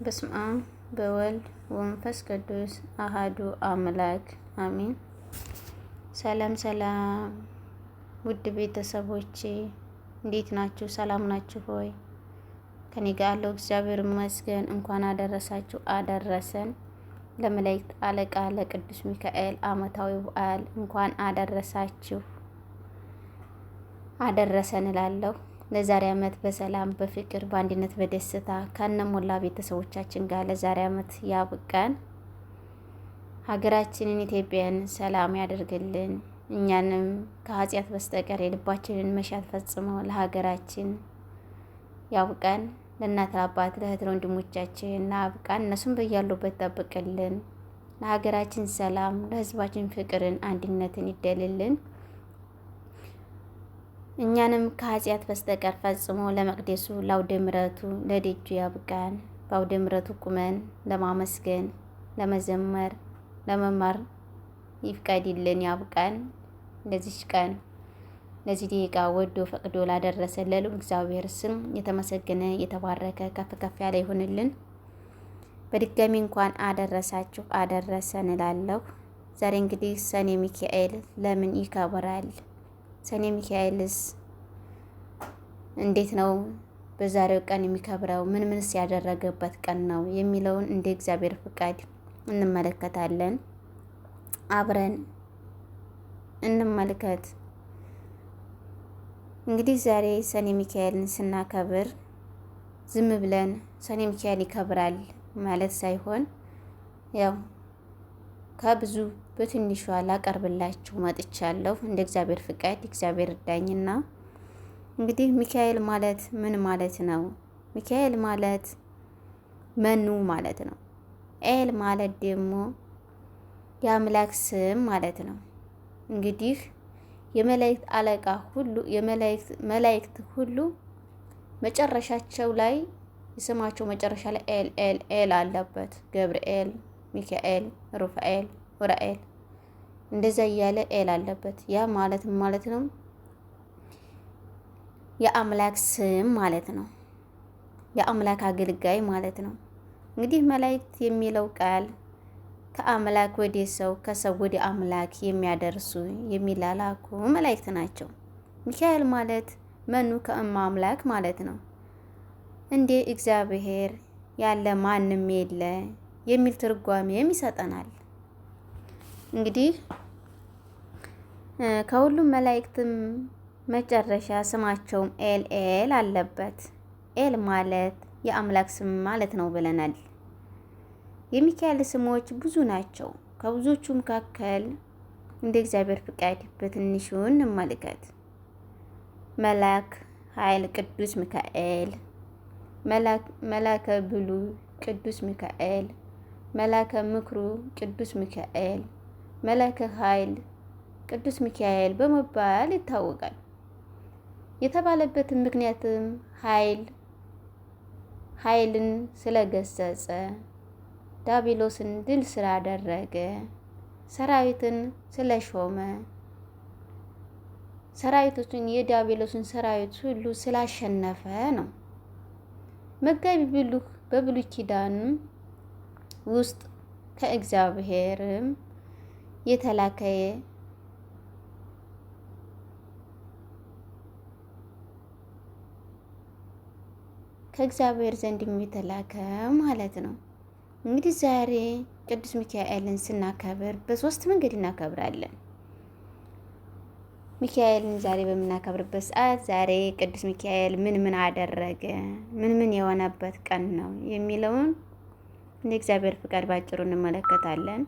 በስመ አብ በወልድ ወመንፈስ ቅዱስ አሃዱ አምላክ አሜን። ሰላም ሰላም ውድ ቤተሰቦቼ እንዴት ናችሁ? ሰላም ናችሁ ሆይ? ከኔ ጋር ያለው እግዚአብሔር ይመስገን። እንኳን አደረሳችሁ አደረሰን ለመላእክት አለቃ ለቅዱስ ሚካኤል ዓመታዊ በዓል እንኳን አደረሳችሁ አደረሰን እላለሁ። ለዛሬ ዓመት በሰላም በፍቅር በአንድነት በደስታ ከነሞላ ቤተሰቦቻችን ጋር ለዛሬ ዓመት ያብቃን። ሀገራችንን ኢትዮጵያን ሰላም ያደርግልን። እኛንም ከኃጢአት በስተቀር የልባችንን መሻት ፈጽመው ለሀገራችን ያብቃን። ለእናት አባት ለእህት ወንድሞቻችን ያብቃን። እነሱም በያሉበት ጠብቅልን። ለሀገራችን ሰላም ለሕዝባችን ፍቅርን አንድነትን ይደልልን። እኛንም ከኃጢአት በስተቀር ፈጽሞ ለመቅደሱ ለአውደ ምሕረቱ ለደጁ ያብቃን። በአውደ ምሕረቱ ቁመን ለማመስገን ለመዘመር ለመማር ይፍቀድልን ያብቃን። ለዚች ቀን ለዚህ ደቂቃ ወዶ ፈቅዶ ላደረሰ ለልዑል እግዚአብሔር ስም የተመሰገነ የተባረከ ከፍ ከፍ ያለ ይሁንልን። በድጋሚ እንኳን አደረሳችሁ አደረሰን እላለሁ። ዛሬ እንግዲህ ሰኔ ሚካኤል ለምን ይከበራል? ሰኔ ሚካኤልስ እንዴት ነው በዛሬው ቀን የሚከብረው? ምን ምንስ ያደረገበት ቀን ነው የሚለውን እንደ እግዚአብሔር ፍቃድ እንመለከታለን። አብረን እንመልከት። እንግዲህ ዛሬ ሰኔ ሚካኤልን ስናከብር ዝም ብለን ሰኔ ሚካኤል ይከብራል ማለት ሳይሆን ያው ከብዙ በትንሿ ላቀርብላችሁ መጥቻለሁ። እንደ እግዚአብሔር ፍቃድ እግዚአብሔር እርዳኝና እንግዲህ ሚካኤል ማለት ምን ማለት ነው? ሚካኤል ማለት መኑ ማለት ነው። ኤል ማለት ደግሞ የአምላክ ስም ማለት ነው። እንግዲህ የመላእክት አለቃ ሁሉ መላእክት ሁሉ መጨረሻቸው ላይ የስማቸው መጨረሻ ላይ ኤል ኤል ኤል አለበት። ገብርኤል፣ ሚካኤል፣ ሩፋኤል፣ ኡራኤል እንደዛ እያለ ኤል አለበት። ያ ማለት ማለት ነው የአምላክ ስም ማለት ነው። የአምላክ አገልጋይ ማለት ነው። እንግዲህ መላእክት የሚለው ቃል ከአምላክ ወደ ሰው ከሰው ወደ አምላክ የሚያደርሱ የሚላላኩ መላእክት ናቸው። ሚካኤል ማለት መኑ ከእመ አምላክ ማለት ነው። እንደ እግዚአብሔር ያለ ማንም የለ የሚል ትርጓሜም ይሰጠናል። እንግዲህ ከሁሉም መላእክትም መጨረሻ ስማቸውም ኤል ኤል አለበት። ኤል ማለት የአምላክ ስም ማለት ነው ብለናል። የሚካኤል ስሞች ብዙ ናቸው። ከብዙዎቹ መካከል እንደ እግዚአብሔር ፍቃድ በትንሹ እንመልከት። መልአክ ኃይል ቅዱስ ሚካኤል፣ መልአከ ብሉይ ቅዱስ ሚካኤል፣ መልአከ ምክሩ ቅዱስ ሚካኤል፣ መልአከ ኃይል ቅዱስ ሚካኤል በመባል ይታወቃል። የተባለበትም ምክንያትም ኃይልን ስለገሰጸ፣ ዲያብሎስን ድል ስላደረገ፣ ሰራዊትን ስለሾመ፣ ሰራዊቶችን የዲያብሎስን ሰራዊት ሁሉ ስላሸነፈ ነው። መጋቢ ብሉይ በብሉይ ኪዳን ውስጥ ከእግዚአብሔርም የተላከ ከእግዚአብሔር ዘንድ የሚተላከ ማለት ነው። እንግዲህ ዛሬ ቅዱስ ሚካኤልን ስናከብር በሶስት መንገድ እናከብራለን። ሚካኤልን ዛሬ በምናከብርበት ሰዓት ዛሬ ቅዱስ ሚካኤል ምን ምን አደረገ፣ ምን የሆነበት ቀን ነው የሚለውን እንደ እግዚአብሔር ፍቃድ ባጭሩ እንመለከታለን።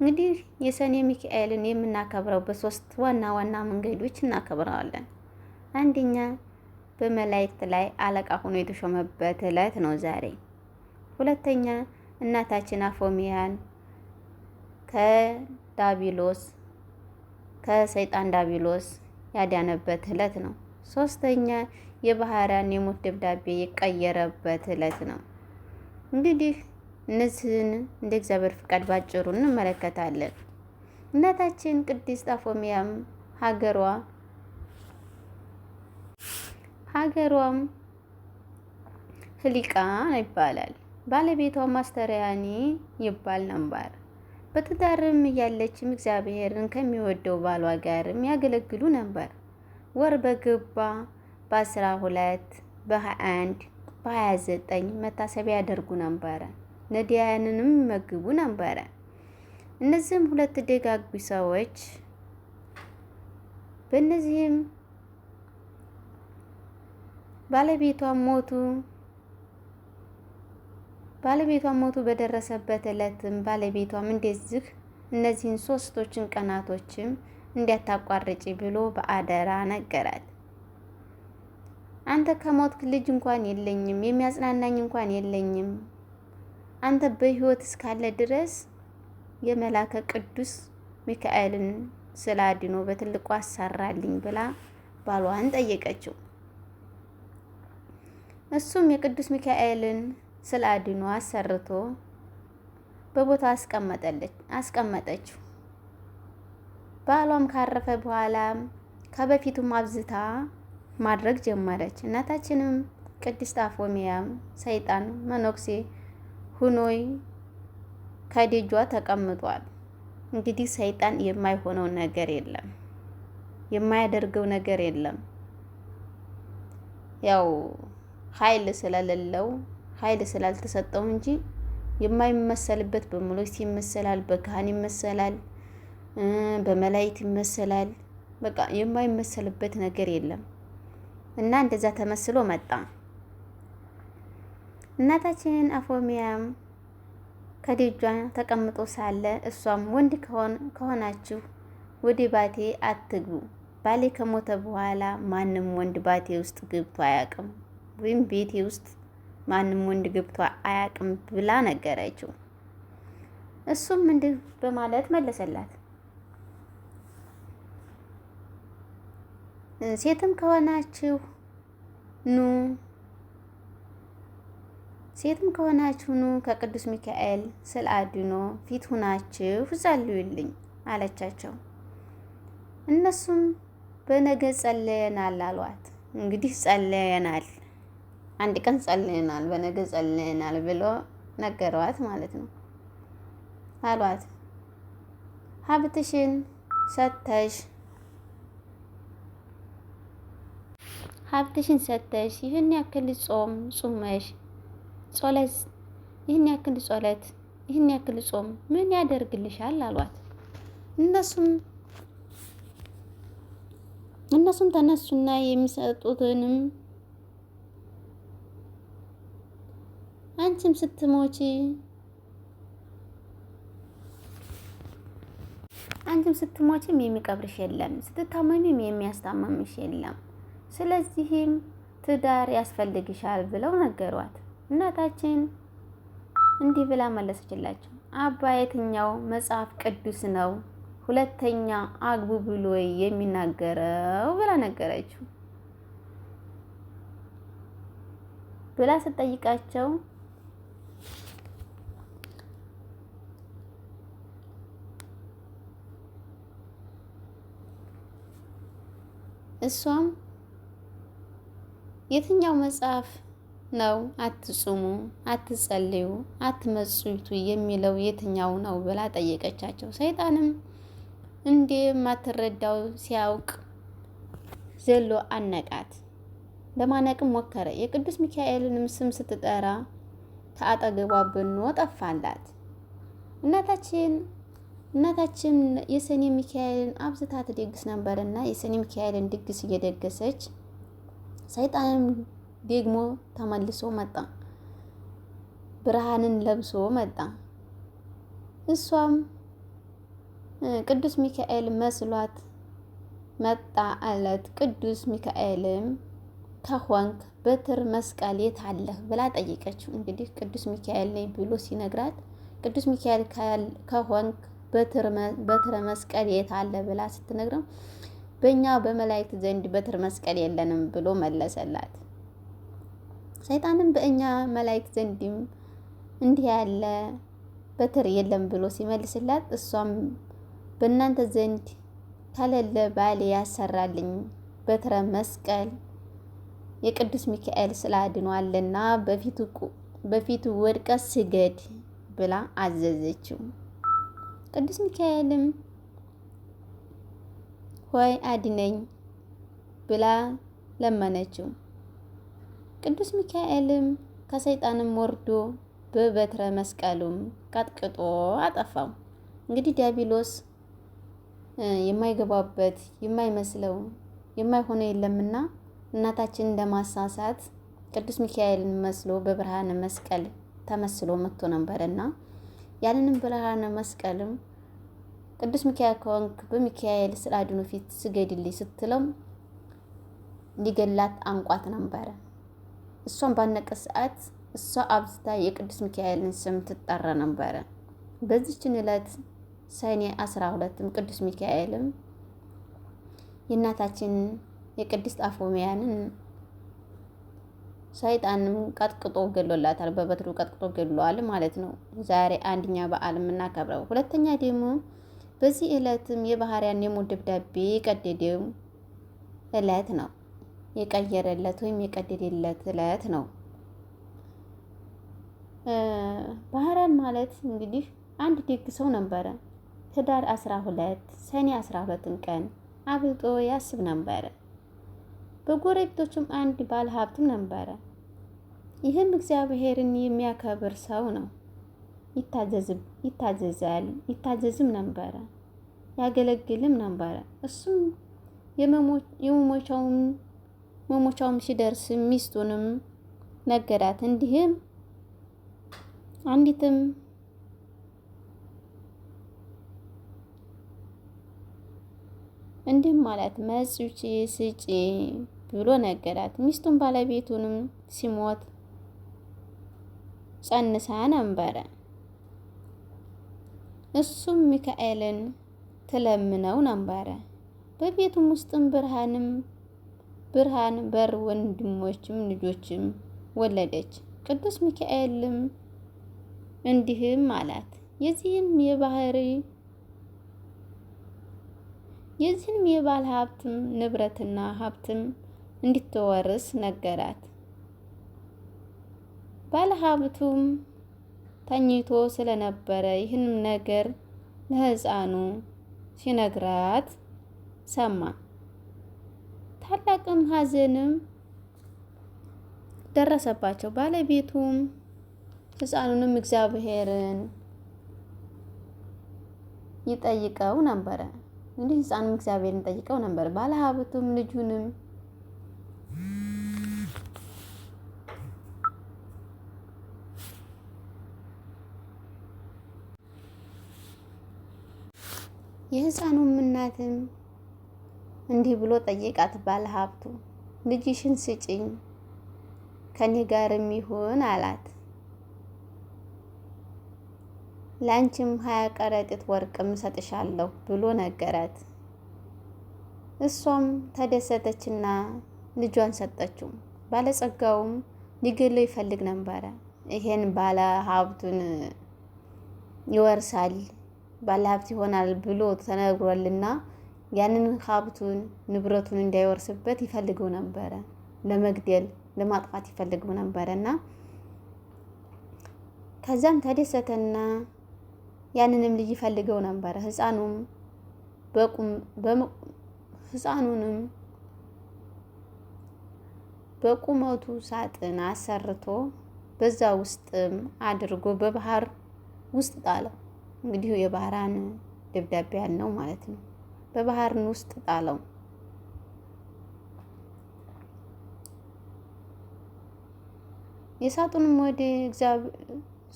እንግዲህ የሰኔ ሚካኤልን የምናከብረው በሶስት ዋና ዋና መንገዶች እናከብረዋለን። አንደኛ በመላእክት ላይ አለቃ ሆኖ የተሾመበት ዕለት ነው ዛሬ። ሁለተኛ እናታችን አፎሚያን ከሰይጣን ዳቢሎስ ያዳነበት ዕለት ነው። ሶስተኛ የባህሪያን የሞት ደብዳቤ የቀየረበት ዕለት ነው። እንግዲህ እነዚህን እንደ እግዚአብሔር ፍቃድ ባጭሩ እንመለከታለን። እናታችን ቅድስት አፎሚያም ሀገሯም ህሊቃ ይባላል። ባለቤቷም አስተርያኒ ይባል ነበር። በትዳርም እያለችም እግዚአብሔርን ከሚወደው ባሏ ጋርም ያገለግሉ ነበር። ወር በገባ በ12 በ21 በ29 መታሰቢያ ያደርጉ ነበረ። ነዳያንንም ይመግቡ ነበረ። እነዚህም ሁለት ደጋግ ሰዎች በእነዚህም ባለቤቷ ሞቱ በደረሰበት ዕለትም ባለቤቷም እንደዚህ እነዚህን ሶስቶችን ቀናቶችም እንዲያታቋርጪ ብሎ በአደራ ነገራት። አንተ ከሞትክ ልጅ እንኳን የለኝም፣ የሚያጽናናኝ እንኳን የለኝም። አንተ በሕይወት እስካለ ድረስ የመላከ ቅዱስ ሚካኤልን ስላድኖ በትልቁ አሰራልኝ ብላ ባሏን ጠየቀችው። እሱም የቅዱስ ሚካኤልን ስላድኖ አሰርቶ በቦታ አስቀመጠችው። ባሏም ካረፈ በኋላ ከበፊቱም አብዝታ ማድረግ ጀመረች። እናታችንም ቅድስት አፎሚያም ሰይጣን መነኩሴ ሁኖይ ከደጇ ተቀምጧል። እንግዲህ ሰይጣን የማይሆነው ነገር የለም፣ የማያደርገው ነገር የለም። ያው ኃይል ስለሌለው ኃይል ስላልተሰጠው እንጂ የማይመሰልበት በመላእክት ይመሰላል፣ በካህን ይመሰላል፣ በመላእክት ይመሰላል። በቃ የማይመሰልበት ነገር የለም እና እንደዛ ተመስሎ መጣ። እናታችን አፎሚያም ከደጇ ተቀምጦ ሳለ እሷም ወንድ ከሆናችሁ ወደ ባቴ አትግቡ፣ ባሌ ከሞተ በኋላ ማንም ወንድ ባቴ ውስጥ ገብቶ አያውቅም፣ ወይም ቤቴ ውስጥ ማንም ወንድ ገብቶ አያውቅም ብላ ነገረችው። እሱም እንዲህ በማለት መለሰላት፣ ሴትም ከሆናችሁ ኑ ከቅዱስ ሚካኤል ስላድኖ ፊት ሁናችሁ ጸልዩልኝ አለቻቸው። እነሱም በነገ ጸልየናል አሏት። እንግዲህ ጸልየናል፣ አንድ ቀን ጸልየናል፣ በነገ ጸልየናል ብሎ ነገሯት ማለት ነው። አሏት ሀብትሽን ሰተሽ ይህን ያክል ጾም ጾመሽ ጸሎት ይህን ያክል ጾም ምን ያደርግልሻል አሏት። እነሱም ተነሱና የሚሰጡትንም አንቺም ስትሞችም የሚቀብርሽ የለም፣ ስትታመሚም የሚያስታመምሽ የለም። ስለዚህም ትዳር ያስፈልግሻል ብለው ነገሯት። እናታችን እንዲህ ብላ መለሰችላቸው፣ አባ የትኛው መጽሐፍ ቅዱስ ነው ሁለተኛ አግቡ ብሎ የሚናገረው ብላ ነገረችው። ብላ ስትጠይቃቸው እሷም የትኛው መጽሐፍ ነው አትጹሙ፣ አትጸልዩ፣ አትመጽቱ የሚለው የትኛው ነው ብላ ጠየቀቻቸው። ሰይጣንም እንደማትረዳው ሲያውቅ ዘሎ አነቃት። ለማነቅም ሞከረ። የቅዱስ ሚካኤልንም ስም ስትጠራ ከአጠገቧ ብኖ ጠፋላት። እናታችን የሰኔ ሚካኤልን አብዝታ ትደግስ ነበርና የሰኔ ሚካኤልን ድግስ እየደገሰች ሰይጣንም ደግሞ ተመልሶ መጣ፣ ብርሃንን ለብሶ መጣ። እሷም ቅዱስ ሚካኤል መስሏት መጣ አለት። ቅዱስ ሚካኤልም ከሆንክ በትር መስቀል የት አለህ ብላ ጠየቀችው። እንግዲህ ቅዱስ ሚካኤል ነኝ ብሎ ሲነግራት ቅዱስ ሚካኤል ከሆንክ በትረ መስቀል የት አለ ብላ ስትነግረው በእኛ በመላእክት ዘንድ በትር መስቀል የለንም ብሎ መለሰላት። ሰይጣንም በእኛ መላእክት ዘንድም እንዲህ ያለ በትር የለም ብሎ ሲመልስላት፣ እሷም በእናንተ ዘንድ ከሌለ ባሌ ያሰራልኝ በትረ መስቀል የቅዱስ ሚካኤል ስላድኗልና በፊቱ ወድቀ ስገድ ብላ አዘዘችው። ቅዱስ ሚካኤልም ሆይ አድነኝ ብላ ለመነችው። ቅዱስ ሚካኤልም ከሰይጣንም ወርዶ በበትረ መስቀሉም ቀጥቅጦ አጠፋው። እንግዲህ ዲያብሎስ የማይገባበት የማይመስለው የማይሆነው የለምና እናታችን እንደማሳሳት ቅዱስ ሚካኤልን መስሎ በብርሃነ መስቀል ተመስሎ መጥቶ ነበርና ያንንም ብርሃነ መስቀልም ቅዱስ ሚካኤል ከወንክ በሚካኤል ስላድኑ ፊት ስገድልኝ ስትለው ሊገላት አንቋት ነበረ። እሷን ባነቀች ሰዓት እሷ አብዝታ የቅዱስ ሚካኤልን ስም ትጠራ ነበረ። በዚችን ዕለት ሰኔ 12ም ቅዱስ ሚካኤልም የእናታችን የቅድስት አፎሚያንን ሰይጣንም ቀጥቅጦ ገሎላታል። በበትሩ ቀጥቅጦ ገሏል ማለት ነው። ዛሬ አንደኛ በዓል የምናከብረው። ሁለተኛ ደግሞ በዚህ ዕለትም የባህሪያን የሞት ደብዳቤ የቀደደው ዕለት ነው። የቀየረለት ወይም የቀደደለት ዕለት ነው። ባህሪያን ማለት እንግዲህ አንድ ደግ ሰው ነበረ። ህዳር 12 ሰኔ 12 ቀን አብልጦ ያስብ ነበረ። በጎረቤቶቹም አንድ ባለ ሀብትም ነበረ። ይህም እግዚአብሔርን የሚያከብር ሰው ነው። ይታዘዝም ነበረ፣ ያገለግልም ነበረ። እሱም መሞቻውም ሲደርስ ሚስቱንም ነገራት። እንዲህም ማለት መጽውጪ ስጪ ብሎ ነገራት። ሚስቱን ባለቤቱንም ሲሞት ጸንሳ ነበረ። እሱም ሚካኤልን ትለምነው ነበረ። በቤቱም ውስጥም ብርሃን በር ወንድሞችም ልጆችም ወለደች። ቅዱስ ሚካኤልም እንዲህም አላት፣ የዚህም የባለ ሀብትም ንብረትና ሀብትም እንድትወርስ ነገራት። ባለ ሀብቱም ተኝቶ ስለነበረ ይህንም ነገር ለሕፃኑ ሲነግራት ሰማ። ታላቅም ሐዘንም ደረሰባቸው። ባለቤቱም ሕፃኑንም እግዚአብሔርን ይጠይቀው ነበረ። እንግዲህ ሕፃኑም እግዚአብሔርን ይጠይቀው ነበር። ባለ ሀብቱም ልጁንም የሕፃኑም እናትም እንዲህ ብሎ ጠየቃት። ባለ ሀብቱ ልጅሽን ስጪኝ ከኔ ጋርም ይሁን አላት። ላንቺም 20 ከረጢት ወርቅም ሰጥሻለሁ ብሎ ነገራት። እሷም ተደሰተችና ልጇን ሰጠችው። ባለጸጋውም ሊገለው ይፈልግ ነበረ። ይሄን ባለ ሀብቱን ይወርሳል ባለ ሀብት ይሆናል ብሎ ተነግሯልና ያንን ሀብቱን ንብረቱን እንዳይወርስበት ይፈልገው ነበረ። ለመግደል ለማጥፋት ይፈልገው ነበረና ከዛም ተደሰተና ያንንም ልጅ ይፈልገው ነበረ። ሕፃኑንም በቁመቱ ሳጥን አሰርቶ በዛ ውስጥም አድርጎ በባህር ውስጥ ጣለው። እንግዲህ የባህራን ደብዳቤ ያልነው ማለት ነው። በባህርን ውስጥ ጣለው።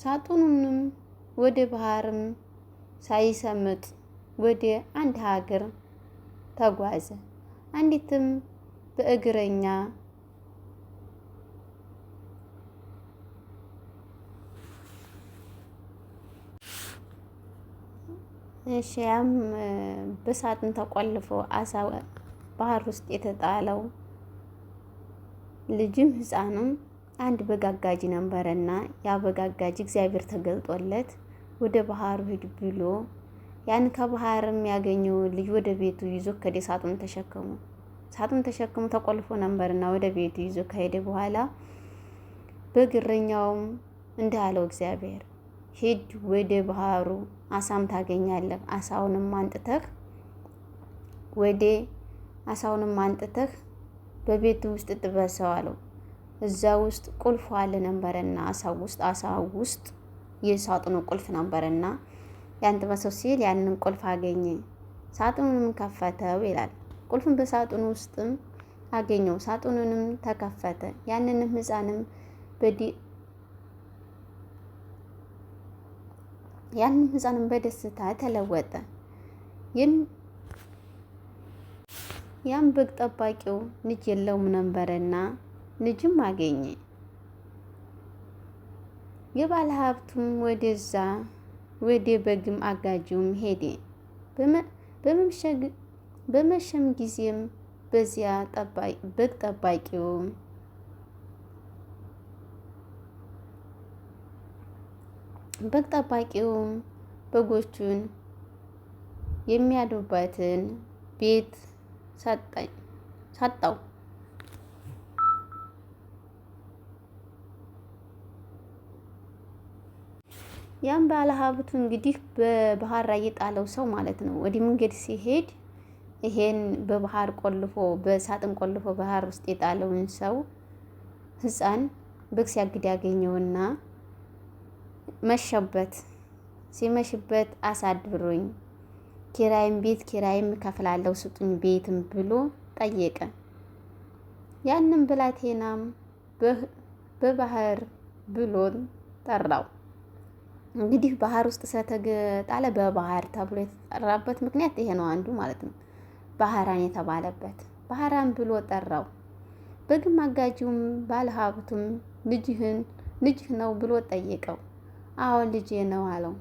ሳጥኑንም ወደ ባህርም ሳይሰምጥ ወደ አንድ ሀገር ተጓዘ። አንዲትም በእግረኛ ያም በሳጥን ተቆልፎ ባህር ውስጥ የተጣለው ልጅም ሕፃኑም አንድ በጋጋጅ ነበረና ያ በጋጋጅ እግዚአብሔር ተገልጦለት ወደ ባህሩ ሂድ ብሎ ያን ከባህርም ያገኘው ልጅ ወደ ቤቱ ይዞ ከደ ሳጥኑን ተሸክሞ ተቆልፎ ነበርና ወደ ቤቱ ይዞ ከሄደ በኋላ በግረኛውም እንዳለው እግዚአብሔር ሂድ ወደ ባህሩ አሳም ታገኛለህ፣ አሳውንም አንጥተህ በቤቱ ውስጥ ጥበሰው አለው። እዛ ውስጥ ቁልፍ አለ ነበርና አሳው ውስጥ የሳጥኑ ቁልፍ ነበርና ያን ጥበሰው ሲል ያንን ቁልፍ አገኘ። ሳጥኑንም ከፈተው ይላል። ቁልፉን በሳጥኑ ውስጥም አገኘው። ሳጥኑንም ተከፈተ። ያንንም ሕፃንም በደስታ ተለወጠ። ያም በግ ጠባቂው ልጅ የለውም ነበርና ልጅም አገኘ። የባለ ሀብቱም ወደዛ ወደ በግም አጋጁም ሄደ። በመሸም ጊዜም በዚያ በግ ጠባቂውም በጎቹን የሚያድሩበትን ቤት ሰጠው። ያም ባለ ሀብቱ እንግዲህ በባህር ላይ የጣለው ሰው ማለት ነው። ወደ መንገድ ሲሄድ ይሄን በሳጥን ቆልፎ ባህር ውስጥ የጣለውን ሰው ሕፃን በግ ሲያግድ ያገኘውና መሸበት። ሲመሽበት አሳድሩኝ፣ ቤት ኪራይም እከፍላለሁ፣ ስጡኝ ቤትም ብሎ ጠየቀ። ያንን ብላቴናም በባህር ብሎ ጠራው። እንግዲህ ባህር ውስጥ ስለተጣለ በባህር ተብሎ የተጠራበት ምክንያት ይሄ ነው አንዱ ማለት ነው። ባህራን የተባለበት ባህራን ብሎ ጠራው። በግም አጋጁም ባለሀብቱም ልጅህ ነው ብሎ ጠየቀው። አዎ ልጄ ነው አለው።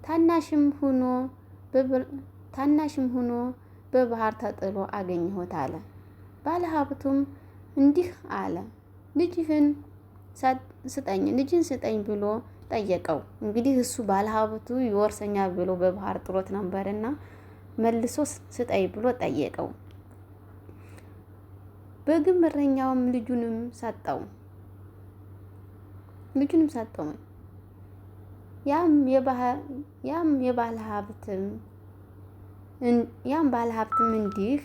ታናሽም ሆኖ በባህር ተጥሎ አገኘሁት አለ። ባለሀብቱም እንዲህ አለ፣ ልጅህን ስጠኝ ብሎ ጠየቀው። እንግዲህ እሱ ባለሀብቱ ይወርሰኛል ብሎ በባህር ጥሎት ነበርና መልሶ ስጠኝ ብሎ ጠየቀው። በግም እረኛውም ልጁንም ሰጠው። ያም ባለሀብትም እንዲህ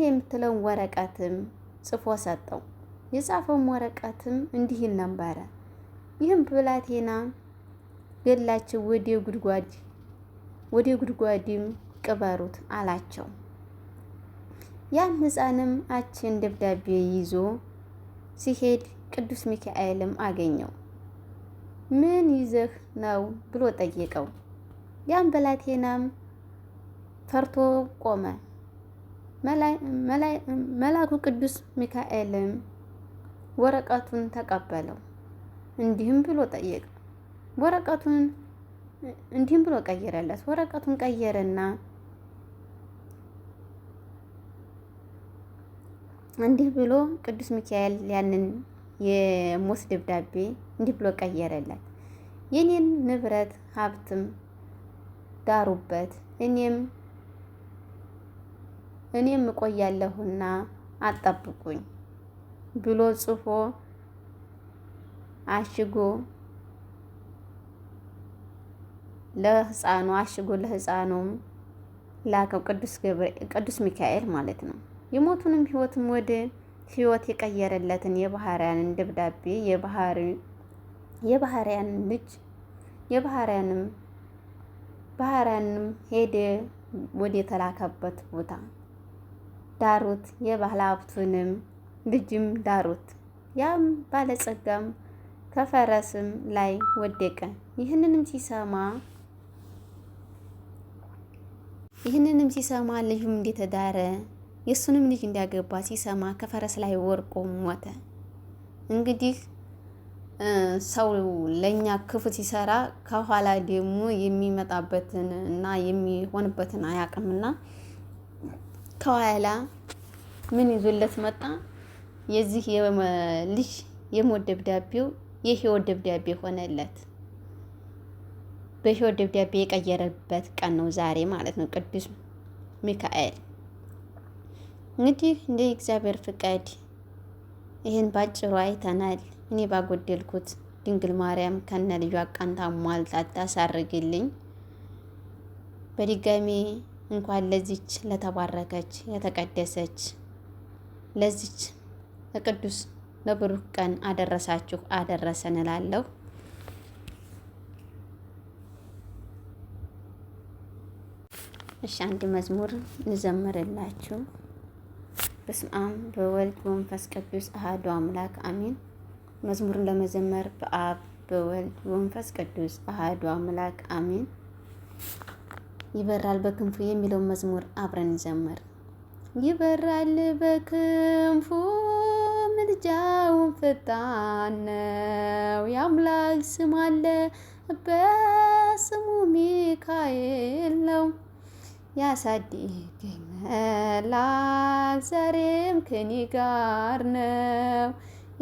የምትለውን ወረቀትም ጽፎ ሰጠው። የጻፈውም ወረቀትም እንዲህ ይል ነበረ፣ ይህም ብላቴና ገድላችሁ ወደ ጉድጓድም ቅበሩት አላቸው። ያም ሕፃንም አችን ደብዳቤ ይዞ ሲሄድ ቅዱስ ሚካኤልም አገኘው። ምን ይዘህ ነው ብሎ ጠየቀው። ያም ብላቴናም ፈርቶ ቆመ። መልአኩ ቅዱስ ሚካኤልም ወረቀቱን ተቀበለው። እንዲህም ብሎ ቀየረለት። ወረቀቱን ቀየረና እንዲህ ብሎ ቅዱስ ሚካኤል ያንን የሞት ደብዳቤ እንዲህ ብሎ ቀየረለት። የኔን ንብረት ሀብትም ዳሩበት፣ እኔም እቆያለሁና አጠብቁኝ ብሎ ጽፎ አሽጎ ለሕፃኑም ላከው። ቅዱስ ሚካኤል ማለት ነው። የሞቱንም ሕይወትም ወደ ሕይወት የቀየረለትን የባህርያንን ደብዳቤ ባህርያንም ሄደ ወደ ተላከበት ቦታ ዳሩት። የባለ ሀብቱንም ልጅም ዳሩት። ያም ባለጸጋም ከፈረስም ላይ ወደቀ። ይህንንም ሲሰማ ልጁም እንደተዳረ የሱንም ልጅ እንዲያገባ ሲሰማ ከፈረስ ላይ ወርቆ ሞተ። እንግዲህ ሰው ለኛ ክፉ ሲሰራ ከኋላ ደግሞ የሚመጣበትን እና የሚሆንበትን አያውቅምና ከኋላ ምን ይዞለት መጣ? የዚህ ልጅ የሞት ደብዳቤው የህይወት ደብዳቤ ሆነለት። በህይወት ደብዳቤ የቀየረበት ቀን ነው ዛሬ ማለት ነው። ቅዱስ ሚካኤል እንግዲህ እንደ እግዚአብሔር ፍቃድ ይህን ባጭሩ አይተናል። እኔ ባጎደልኩት ድንግል ማርያም ከነ ልጇ አቃንታ ሟልታ ታሳርግልኝ። በድጋሚ እንኳን ለዚች ለተባረከች የተቀደሰች ለዚች ለቅዱስ ለብሩክ ቀን አደረሳችሁ አደረሰን እላለሁ። እሺ አንድ መዝሙር እንዘምርላችሁ። በስመ አብ በወልድ በመንፈስ ቅዱስ አሐዱ አምላክ አሜን። መዝሙርን ለመዘመር በአብ በወልድ በመንፈስ ቅዱስ አሐዱ አምላክ አሜን። ይበራል በክንፉ የሚለውን መዝሙር አብረን እንዘምር። ይበራል በክንፉ ምልጃውን ፈጣን ነው። የአምላክ ስም አለ በስሙ ሚካኤል ነው። ያሳድገኝ መልአክ ዛሬም ከኔ ጋር ነው።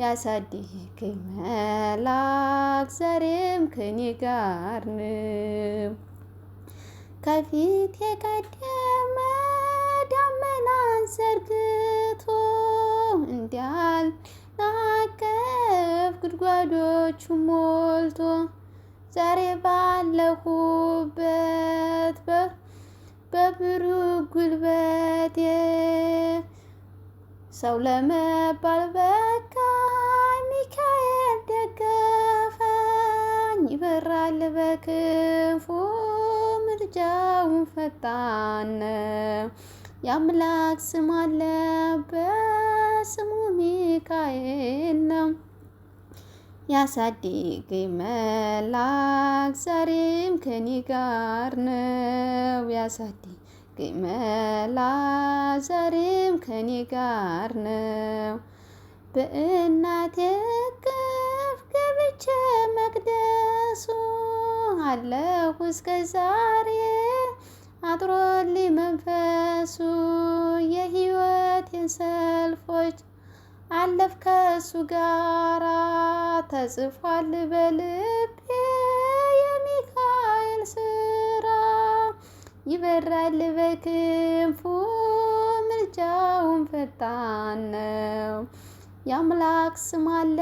ያሳድገኝ መልአክ ዛሬም ከኔ ጋር ነው። ከፊት የቀደመ ደመናን ዘርግቶ እንዲያልናቀፍ ጉድጓዶቹ ሞልቶ ዛሬ ባለሁበት በብሩክ ጉልበቴ ሰው ለመባል በቃ ሚካኤል ደገፈኝ። ይበራል በክንፉ ምልጃውን ፈጣን ነው። የአምላክ ስም አለ በስሙ ሚካኤል ነው። ያሳድገኝ መልአክ ዛሬም ከኔ ጋር ነው። ያሳድገኝ መልአክ ዛሬም ከኔ ጋር ነው። በእናቴ እቅፍ ገብቼ መቅደሱ አለሁ እስከ ዛሬ አጥሮልኝ መንፈሱ። የህይወቴን ሰልፎች አለፍ ከሱ ጋራ ተጽፏል በልቤ የሚካኤል ስራ። ይበራል በክንፉ ምልጃውን ፈጣን ነው። የአምላክ ስም አለ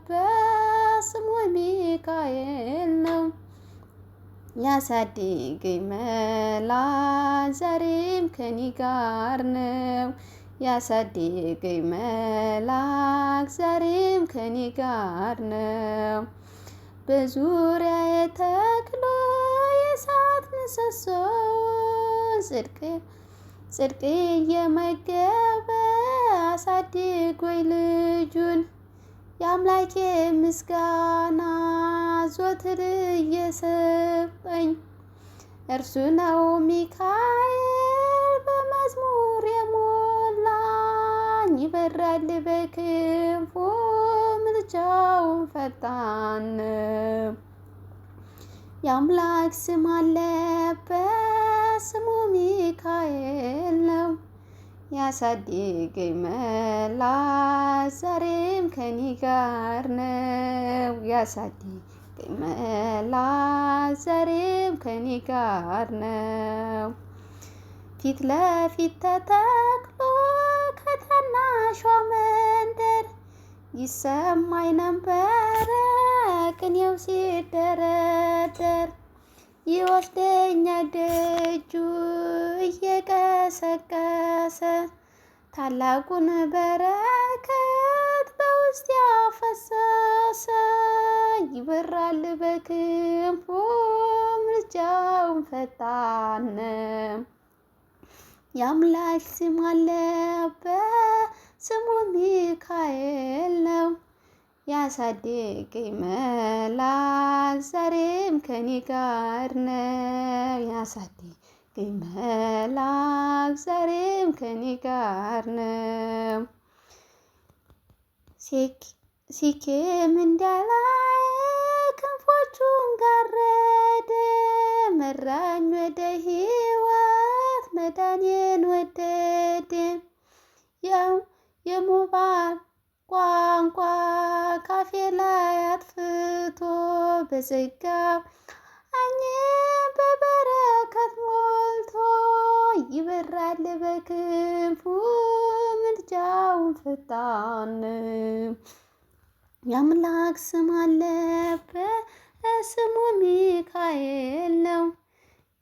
በስሙ ሚካኤል ነው። ያሳድገኝ መልአክ ዛሬም ከኔ ጋር ነው። ያሳድገኝ መልአክ ዛሬም ከኔ ጋር ነው። በዙሪያዬ ተክሎ የእሳት ምሰሶ ጽድቅ እየመገበ አሳድጎኝ ልጁን የአምላኬ ምስጋና ዘወትር እየሰጠኝ እርሱ ነው ሚካኤል በመዝሙር የሞላኝ። ይበራል በክንፉ ምልጃውን ፈጣን ነው። የአምላክ ስም አለበት ስሙ ሚካኤል ነው። ያሳድገኝ መልአክ ዛሬም ከኔ ጋር ነው። ያሳድገኝ መልአክ ዛሬም ከኔ ጋር ነው። ፊት ለፊት ተተክሎ ከታናሿ መንደር ይሰማኝ ነበረ ቅኔው ሲደረደር። ይወስደኛል ደጁ እየቀሰቀሰ ታላቁን በረከት በውስጥ ያፈሰሰ። ይበራል በክንፉ ምልጃውን ፈጣን ነው። የአምላክ ስም አለበት ስሙ ሚካኤል ነው። ያሳድገኝ መልአክ ዛሬም ከኔ ጋር ነው። ያሳድገኝ መልአክ ዛሬም ከኔ ጋር ነው። ሲኬም እንዳላይ ክንፎቹን ጋረደ መራኝ ወደ ሕይወት መዳኔን ወደደ። ያው የሞባል ቋንቋ ካፌ ላይ አጥፍቶ በዘጋው አኝ በበረከት ሞልቶ ይበራል በክንፉ ምልጃውን ፈጣን የአምላክ ስም አለበት ስሙ ሚካኤል ነው።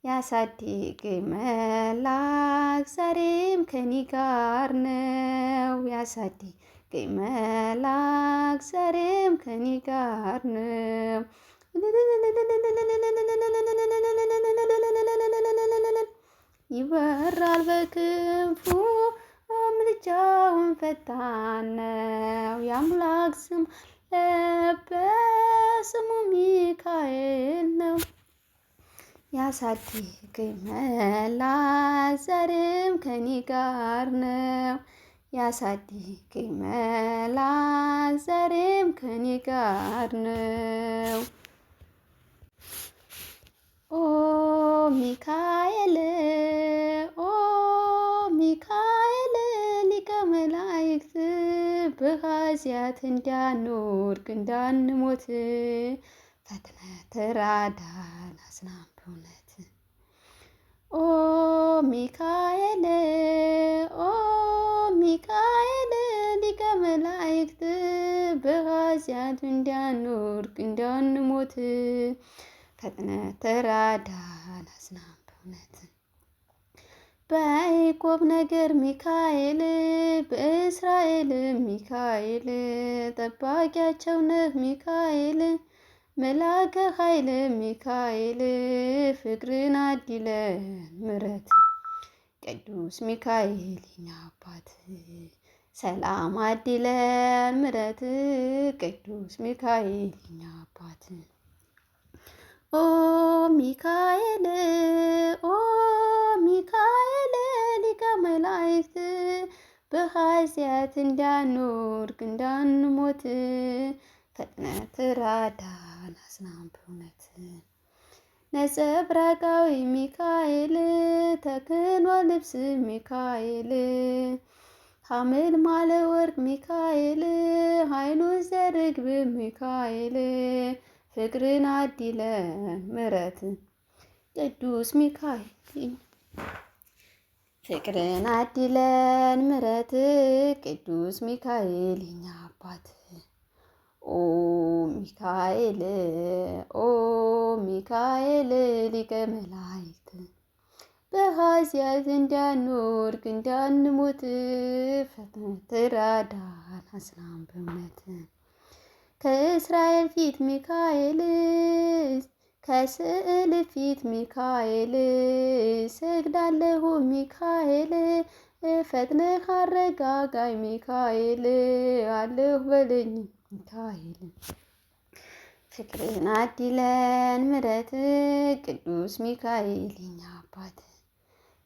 ያሳድገኝ መልአክ ዛሬም ከኔ ጋር ነው። ያሳድገኝ መልአክ ዛሬም ከኔ ጋር ነው። ይበራል በክንፉ ምልጃውን ፈጣን ነው። የአምላክ ስም ስሙ ሚካኤል ነው። ያሳድገኝ መልአክ ዛሬም ከኔ ጋር ነው። ያሳድገኝ መልአክ ዛሬም ከኔ ጋር ነው። ኦ ሚካኤል ኦ ሚካኤል ሊቀ መላእክት በኃጢአት እንዳንወድቅ እንዳንሞት ፈጥነህ ተራዳን አጽናን በእውነት። ኦ ሚካኤል ኦ ሚካኤል ሊቀ መላእክት በኃጢአት እንዳንወድቅ እንዳንሞት ፈጥነህ ተራዳን አጽናን በእውነት። በያዕቆብ ነገር ሚካኤል በእስራኤል ሚካኤል ጠባቂያቸው ነህ ሚካኤል መላከ ኃይል ሚካኤል ፍቅርን አድለን ምሕረት ቅዱስ ሚካኤል የኛ አባት ሰላም አድለን ምሕረት ቅዱስ ሚካኤል የኛ አባት። ኦ ሚካኤል ኦ ሚካኤል ሊቀ መላእክት በኃጢአት እንዳንወድቅ እንዳንሞት ፈጥነህ ተራዳን አጽናን በእውነት። ነጸብራቃዊ ሚካኤል ተክህኖ ልብስ ሚካኤል ሐመልማለ ወርቅ ሚካኤል ኃይሉ ዘርግብ ሚካኤል ፍቅርን አድለን ምሕረት ቅዱስ ሚካኤል ፍቅርን አድለን ምሕረት ቅዱስ ሚካኤል የኛ አባት። ኦ ሚካኤል ኦ ሚካኤል ሊቀ መላእክት በኃጢአት እንዳንወድቅ እንዳንሞት ፈጥነህ ተራዳን አጽናን በእውነት። ከእስራኤል ፊት ሚካኤል ከስዕል ፊት ሚካኤል ሰግዳለሁ ሚካኤል ፈጥነህ አረጋጋኝ ሚካኤል አለሁ በለኝ ሚካኤል። ፍቅርን አድለን ምሕረት ቅዱስ ሚካኤል የኛ አባት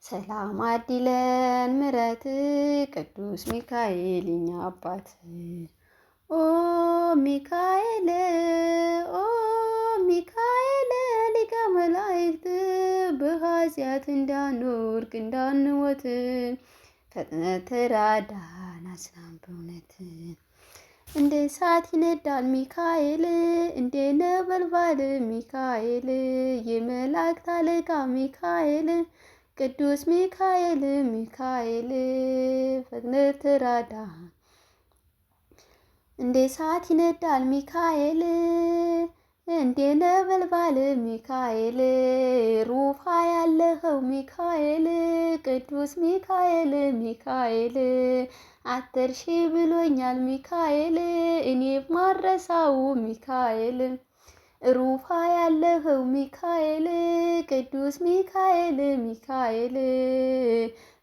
ሰላም አድለን ምሕረት ቅዱስ ሚካኤል የኛ አባት። ኦ ሚካኤል ኦ ሚካኤል ሊቀ መላእክት በኃጢአት እንዳንወድቅ እንዳንሞት ፈጥነህ ተራዳን አጽናን በእውነት። እንደ እሳት ይነዳል ሚካኤል እንደ ነበልባል ሚካኤል የመላእክት አለቃ ሚካኤል ቅዱስ ሚካኤል ሚካኤል ፈጥነህ ተራዳን። እንደ እሳት ይነዳል ሚካኤል እንደ ነበልባል ሚካኤል ሩፋ ያለኸው ሚካኤል ቅዱስ ሚካኤል ሚካኤል አትርሺ ብሎኛል ሚካኤል እኔ ማረሳው ሚካኤል ሩፋ ያለኸው ሚካኤል ቅዱስ ሚካኤል ሚካኤል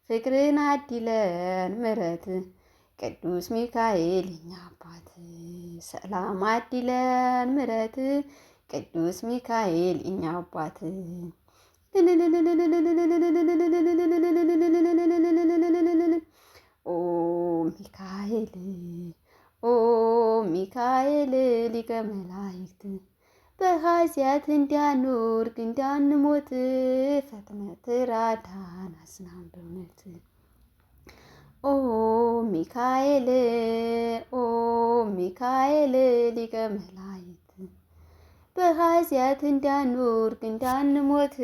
ፍቅርን አድለን ምሕረት ቅዱስ ሚካኤል የኛ አባት ሰላም አድለን ምሕረት ቅዱስ ሚካኤል የኛ አባት። ኦ ሚካኤል ኦ ሚካኤል ሊቀ መላእክት በኃጢአት እንዳንወድቅ እንዳንሞት ፈጥነህ ተራዳን አጽናን በእውነት። ኦ ሚካኤል ሊቀ መላእክት በኃጢአት እንዳንወድቅ እንዳንሞት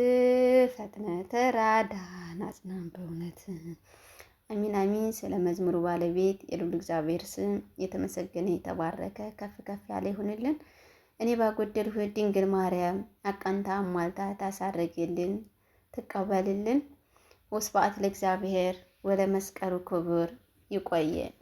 ፈጥነህ ተራዳን አጽናን በእውነት። አሚን አሚን። ስለ መዝሙሩ ባለቤት የልዑል እግዚአብሔር ስም የተመሰገነ የተባረከ ከፍ ከፍ ያለ ይሁንልን። እኔ ባጎደልሁት ድንግል ማርያም አቃንታ አሟልታ ታሳርግልን ትቀበልልን። ወስብሐት ለእግዚአብሔር ወለመስቀሉ ክቡር። ይቆየን።